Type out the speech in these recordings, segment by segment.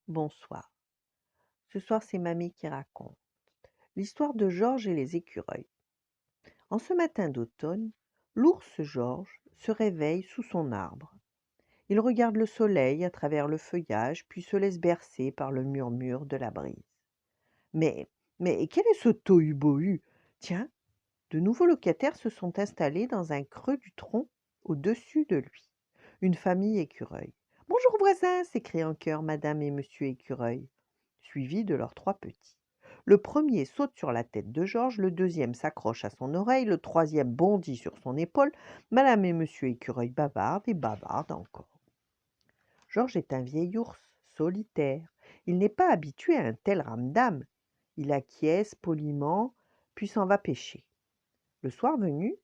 Bonsoir. Ce soir, c'est mamie qui raconte. L'histoire de Georges et les écureuils. En ce matin d'automne, l'ours Georges se réveille sous son arbre. Il regarde le soleil à travers le feuillage, puis se laisse bercer par le murmure de la brise. Mais, mais quel est ce tohu-bohu? Tiens, de nouveaux locataires se sont installés dans un creux du tronc au-dessus de lui. Une famille écureuil. Bonjour voisins, s'écrient en chœur Madame et Monsieur Écureuil, suivis de leurs trois petits. Le premier saute sur la tête de Georges, le deuxième s'accroche à son oreille, le troisième bondit sur son épaule. Madame et Monsieur Écureuil bavardent et bavardent encore. Georges est un vieil ours, solitaire. Il n'est pas habitué à un tel ramdam. Il acquiesce poliment, puis s'en va pêcher. Le soir venu,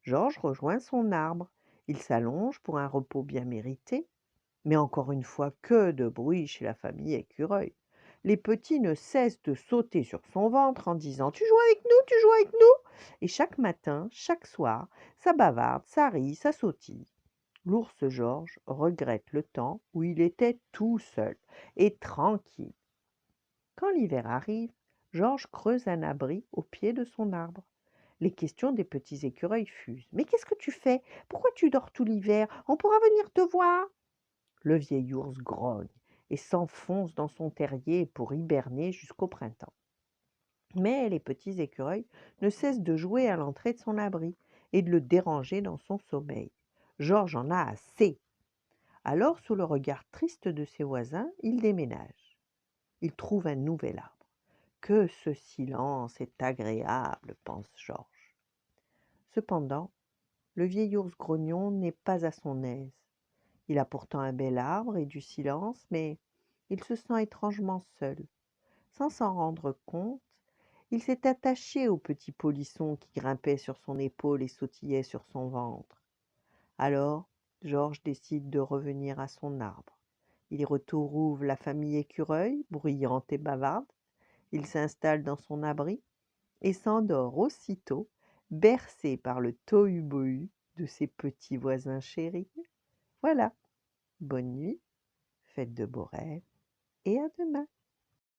Georges rejoint son arbre. Il s'allonge pour un repos bien mérité. Mais encore une fois, que de bruit chez la famille Écureuil. Les petits ne cessent de sauter sur son ventre en disant «Tu joues avec nous, tu joues avec nous!» Et chaque matin, chaque soir, ça bavarde, ça rit, ça sautille. L'ours Georges regrette le temps où il était tout seul et tranquille. Quand l'hiver arrive, Georges creuse un abri au pied de son arbre. Les questions des petits écureuils fusent. «Mais qu'est-ce que tu fais? Pourquoi tu dors tout l'hiver? On pourra venir te voir!» Le vieil ours grogne et s'enfonce dans son terrier pour hiberner jusqu'au printemps. Mais les petits écureuils ne cessent de jouer à l'entrée de son abri et de le déranger dans son sommeil. Georges en a assez. Alors, sous le regard triste de ses voisins, il déménage. Il trouve un nouvel arbre. Que ce silence est agréable, pense Georges. Cependant, le vieil ours grognon n'est pas à son aise. Il a pourtant un bel arbre et du silence, mais il se sent étrangement seul. Sans s'en rendre compte, il s'est attaché au petit polisson qui grimpait sur son épaule et sautillait sur son ventre. Alors, Georges décide de revenir à son arbre. Il y retrouve la famille Écureuil, bruyante et bavarde. Il s'installe dans son abri et s'endort aussitôt, bercé par le tohu-bohu de ses petits voisins chéris. Voilà, bonne nuit, faites de beaux rêves et à demain.